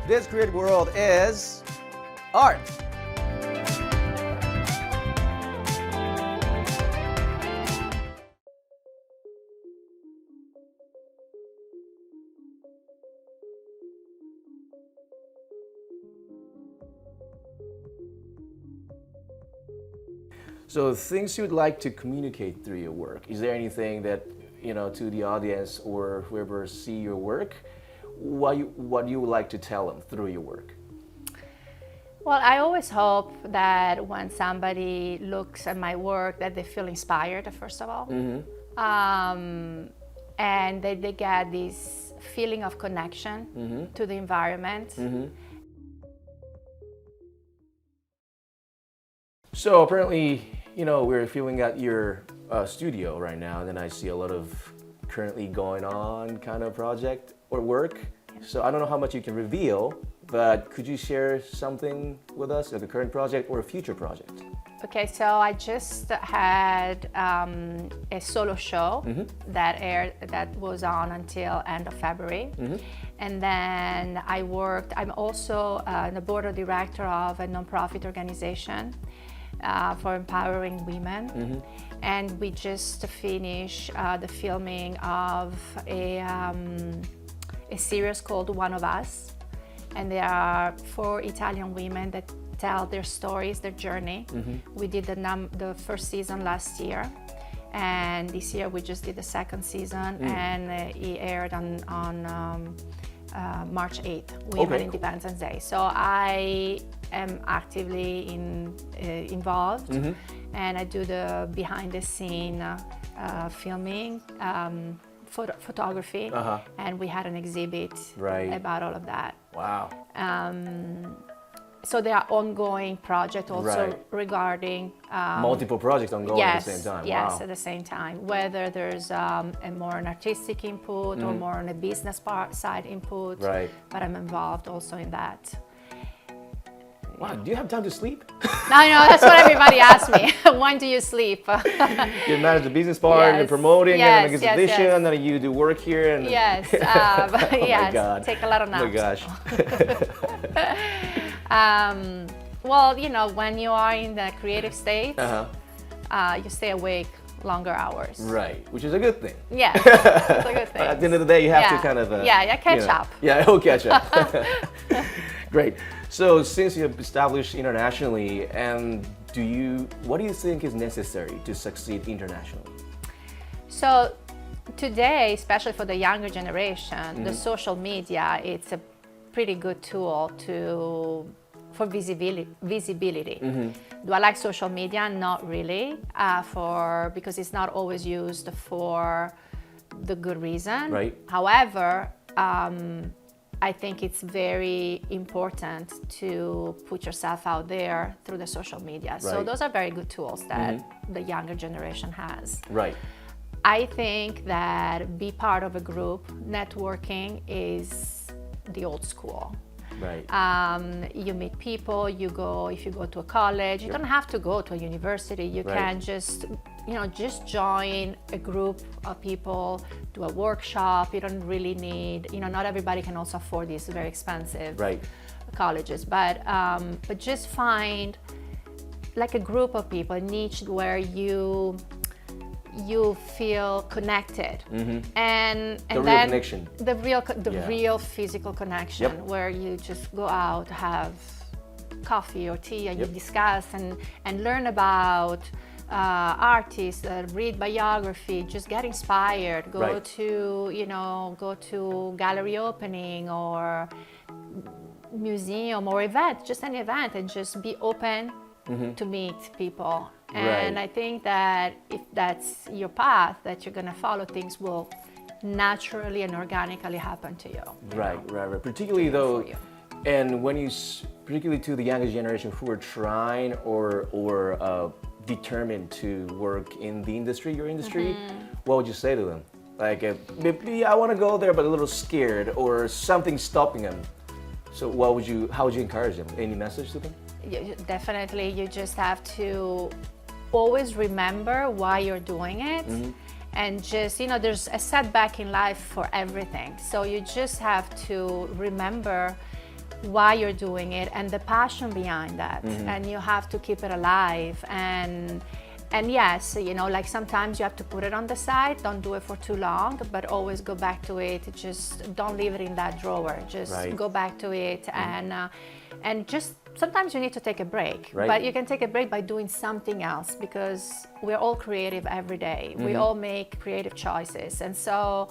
This creative world is art. So things you'd like to communicate through your work. Is there anything that, to the audience or whoever see your work, what you would like to tell them through your work? Well, I always hope that when somebody looks at my work that they feel inspired, first of all. And that they get this feeling of connection to the environment. So apparently, we're filming at your studio right now, and then I see a lot of currently going on kind of project or work. So I don't know how much you can reveal, but could you share something with us, like a current project or a future project? Okay, so I just had a solo show that was on until end of February. And then I'm also the board of director of a nonprofit organization for empowering women. And we just finished the filming of a series called One of Us. And there are 4 Italian women that tell their stories, their journey. We did the first season last year, and this year we just did the second season, and it aired on March 8th, Women Independence Day. So I am actively involved, and I do the behind the scene filming, photography, and we had an exhibit about all of that. Wow. So there are ongoing projects also regarding multiple projects ongoing at the same time. Yes, at the same time. Whether there's a more an artistic input or more on a business side input, but I'm involved also in that. Wow, do you have time to sleep? I know, that's what everybody asks me. When do you sleep? You manage the business part and promoting and the exhibition, and then you do work here. And My God. Take a lot of naps. Oh my gosh. Well, when you are in the creative state, you stay awake longer hours. Right, which is a good thing. Yeah, it's a good thing. At the end of the day, you have to kind of... catch up. Yeah, it'll catch up. Great. So since you have established internationally, and what do you think is necessary to succeed internationally? So today, especially for the younger generation, the social media, it's a pretty good tool for visibility. Do I like social media? Not really, because it's not always used for the good reason. Right. However, I think it's very important to put yourself out there through the social media. Right. So those are very good tools that the younger generation has. Right. I think that be part of a group, networking is the old school. Right. You meet people, if you go to a college, you don't have to go to a university. You can just join a group of people, do a workshop. You don't really need, not everybody can also afford these very expensive colleges, but just find like a group of people, a niche where you feel connected, and the then real connection, the real physical connection, where you just go out, have coffee or tea, and you discuss and learn about artists, read biography, just get inspired, go to gallery opening or museum or event, just an event, and just be open to meet people. And I think that if that's your path that you're gonna follow, things will naturally and organically happen to you. Right. Particularly though, and particularly to the younger generation who are trying or determined to work in your industry, what would you say to them? Like, maybe I want to go there, but a little scared, or something stopping them. So how would you encourage them? Any message to them? Definitely, you just have to always remember why you're doing it, and just, there's a setback in life for everything. So you just have to remember why you're doing it and the passion behind that. And you have to keep it alive. And yes, you know, like sometimes you have to put it on the side, don't do it for too long, but always go back to it. Just don't leave it in that drawer. Just go back to it, and just sometimes you need to take a break. But you can take a break by doing something else, because we're all creative every day. We all make creative choices, and so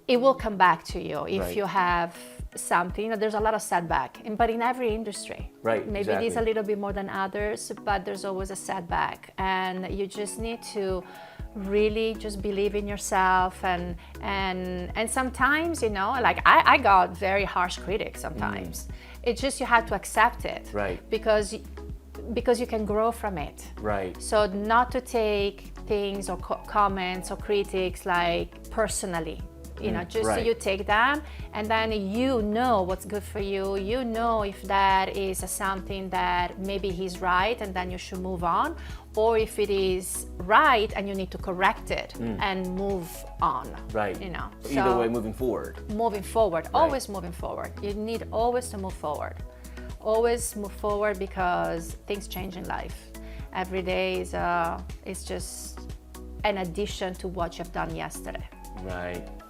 it will come back to you if you have something. You know, there's a lot of setback, but in every industry, maybe it is a little bit more than others, but there's always a setback, and you just need to really just believe in yourself. And sometimes, you know, like I got very harsh critics sometimes. It's just you have to accept it, because you can grow from it. So not to take things or comments or critics like personally. You know, just so you take them, and then you know what's good for you. You know if that is something that maybe he's right and then you should move on, or if it is right and you need to correct it and move on. You know, Either way, moving forward. Always moving forward. You need always to move forward. Always move forward, because things change in life. Every day is just an addition to what you've done yesterday.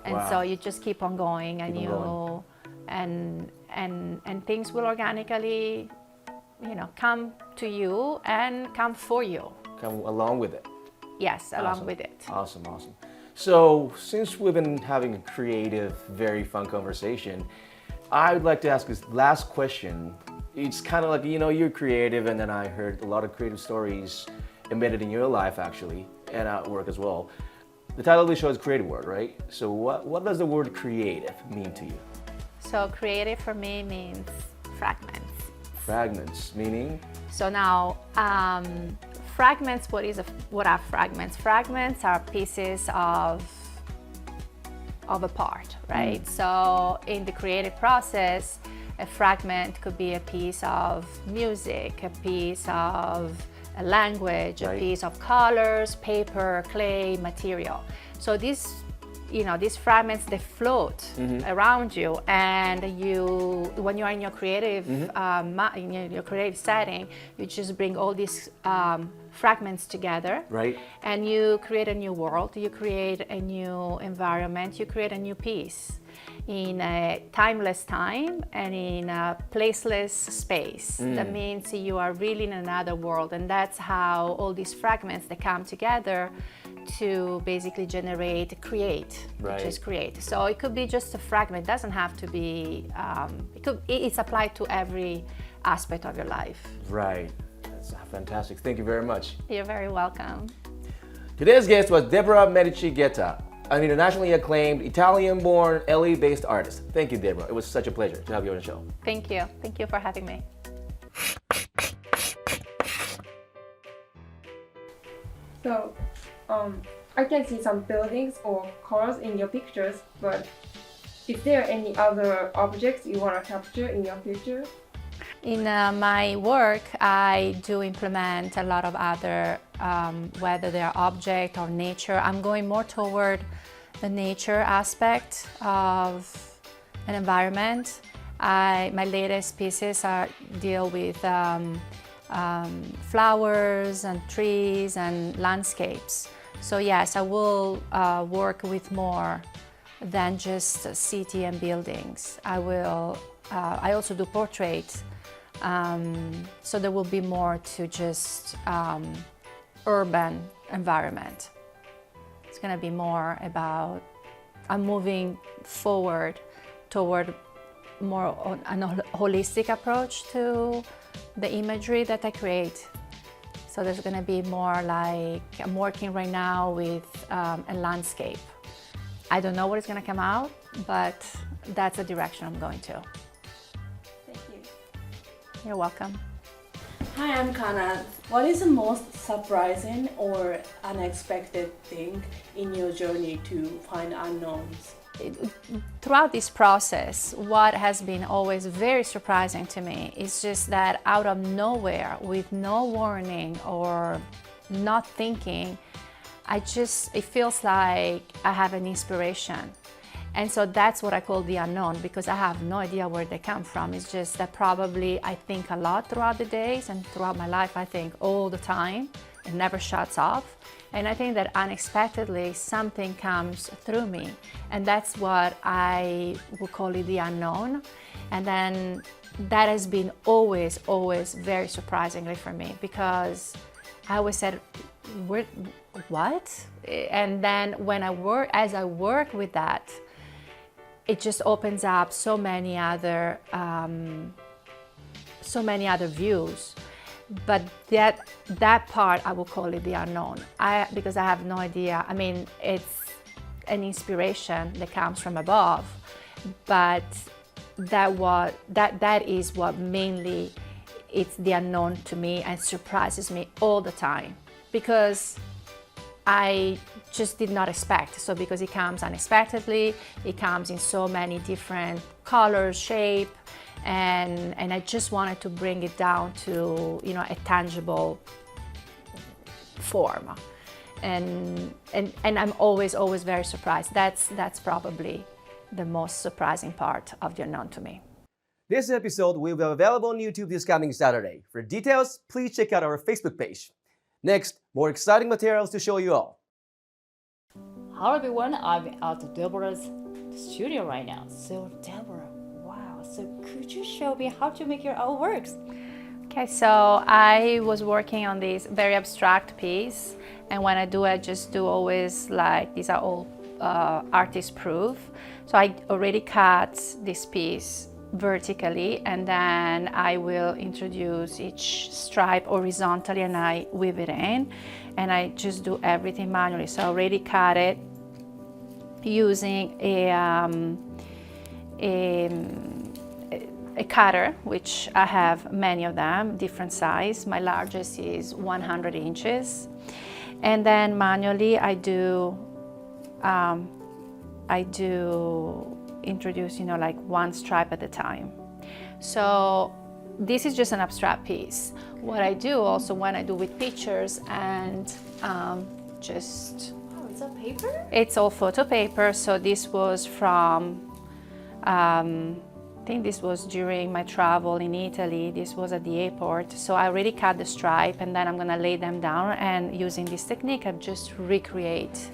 And so you just keep on going, and and things will organically, you know, come to you and come for you. Come along with it. Yes, along with it. Awesome. So since we've been having a creative, very fun conversation, I would like to ask this last question. It's kind of like, you know, you're creative, and then I heard a lot of creative stories embedded in your life, actually, and at work as well. The title of the show is Creative Word, right? So what does the word creative mean to you? So creative for me means fragments. Fragments, meaning? So now, fragments, what are fragments? Fragments are pieces of a part, right? So in the creative process, a fragment could be a piece of music, a piece of a language, a piece of colors, paper, clay, material. So these fragments, they float around you, and when you are in your creative, in your creative setting, you just bring all these fragments together, and you create a new world, you create a new environment, you create a new piece in a timeless time and in a placeless space. That means you are really in another world, and that's how all these fragments, they come together to basically create, which is create. So it could be just a fragment. It doesn't have to be. It's applied to every aspect of your life. That's fantastic. Thank you very much. You're very welcome. Today's guest was Debora Medici Guetta, an internationally acclaimed Italian-born LA-based artist. Thank you, Debora. It was such a pleasure to have you on the show. Thank you. Thank you for having me. So, I can see some buildings or cars in your pictures, but is there any other objects you want to capture in your picture? In my work, I do implement a lot of other, whether they're object or nature. I'm going more toward the nature aspect of an environment. My latest pieces deal with flowers and trees and landscapes. So yes, I will work with more than just city and buildings. I also do portraits. So there will be more to just urban environment. It's going to be more about, I'm moving forward toward more a holistic approach to the imagery that I create. So there's going to be more like, I'm working right now with a landscape. I don't know what is going to come out, but that's the direction I'm going to. Thank you. You're welcome. Hi, I'm Kana. What is the most surprising or unexpected thing in your journey to find unknowns? Throughout this process, what has been always very surprising to me is just that out of nowhere, with no warning or not thinking, it feels like I have an inspiration. And so that's what I call the unknown, because I have no idea where they come from. It's just that probably I think a lot throughout the days, and throughout my life I think all the time. It never shuts off. And I think that unexpectedly something comes through me. And that's what I would call it, the unknown. And then that has been always very surprisingly for me, because I always said, what? And then as I work with that, it just opens up so many other views. But that part, I would call it the unknown. Because I have no idea. I mean, it's an inspiration that comes from above, but that is what mainly, it's the unknown to me and surprises me all the time, because I just did not expect. So because it comes unexpectedly, it comes in so many different colors, shape, and I just wanted to bring it down to, you know, a tangible form. And I'm always very surprised. That's probably the most surprising part of the unknown to me. This episode will be available on YouTube this coming Saturday. For details, please check out our Facebook page. Next, more exciting materials to show you all. Hello everyone, I'm at Debora's studio right now. So Debora, wow, so could you show me how to make your artworks? Okay, so I was working on this very abstract piece, and when I do it, I just do always like, these are all artist proof. So I already cut this piece vertically, and then I will introduce each stripe horizontally and I weave it in, and I just do everything manually. So I already cut it using a cutter, which I have many of them, different size. My largest is 100 inches. And then manually I do introduce, you know, like one stripe at a time. So this is just an abstract piece. What I do also when I do with pictures and just... Oh, it's a paper? It's all photo paper. So this was from, I think this was during my travel in Italy. This was at the airport. So I already cut the stripe, and then I'm gonna lay them down, and using this technique, I just recreate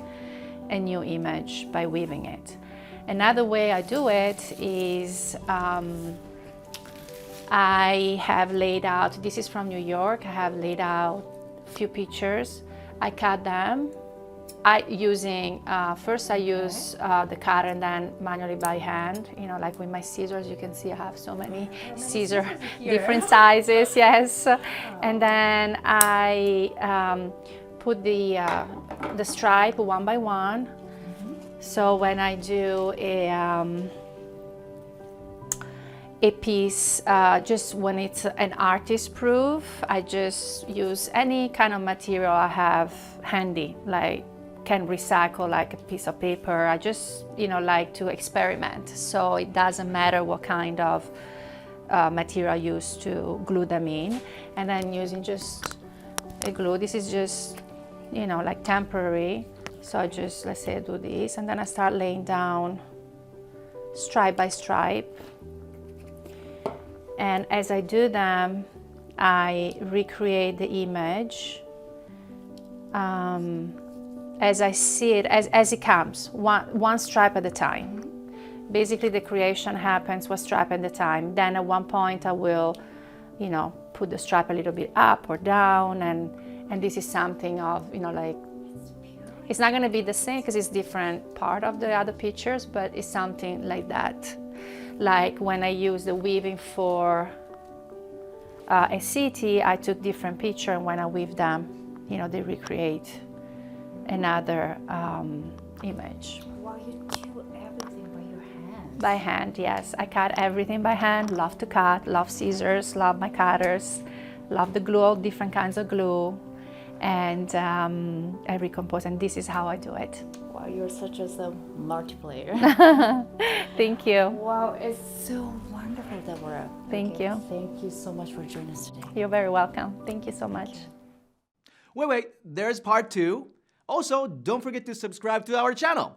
a new image by weaving it. Another way I do it is I have laid out, this is from New York, I have laid out a few pictures. I cut them. First I use the cutter, and then manually by hand, you know, like with my scissors. You can see I have so many scissors, different sizes, yes. And then I put the stripe one by one. So when I do a piece, just when it's an artist proof, I just use any kind of material I have handy, like can recycle like a piece of paper. I just, you know, like to experiment. So it doesn't matter what kind of material I use to glue them in. And then using just a glue, this is just, you know, like temporary. So I just, let's say I do this, and then I start laying down stripe by stripe. And as I do them, I recreate the image as I see it, as it comes, one stripe at a time. Basically the creation happens one stripe at a time. Then at one point I will, you know, put the stripe a little bit up or down, and this is something of, you know, like, it's not going to be the same because it's different part of the other pictures, but it's something like that. Like when I use the weaving for a city, I took different picture, and when I weave them, you know, they recreate another image. Wow, you do everything by your hand. By hand, yes. I cut everything by hand. Love to cut, love scissors, love my cutters, love the glue, all different kinds of glue. And I recompose, and this is how I do it. Wow, you're such a multiplayer. Thank you. Wow, it's so wonderful, Debora. Thank you. Thank you so much for joining us today. You're very welcome. Thank you so much. Wait, there's part 2. Also, don't forget to subscribe to our channel.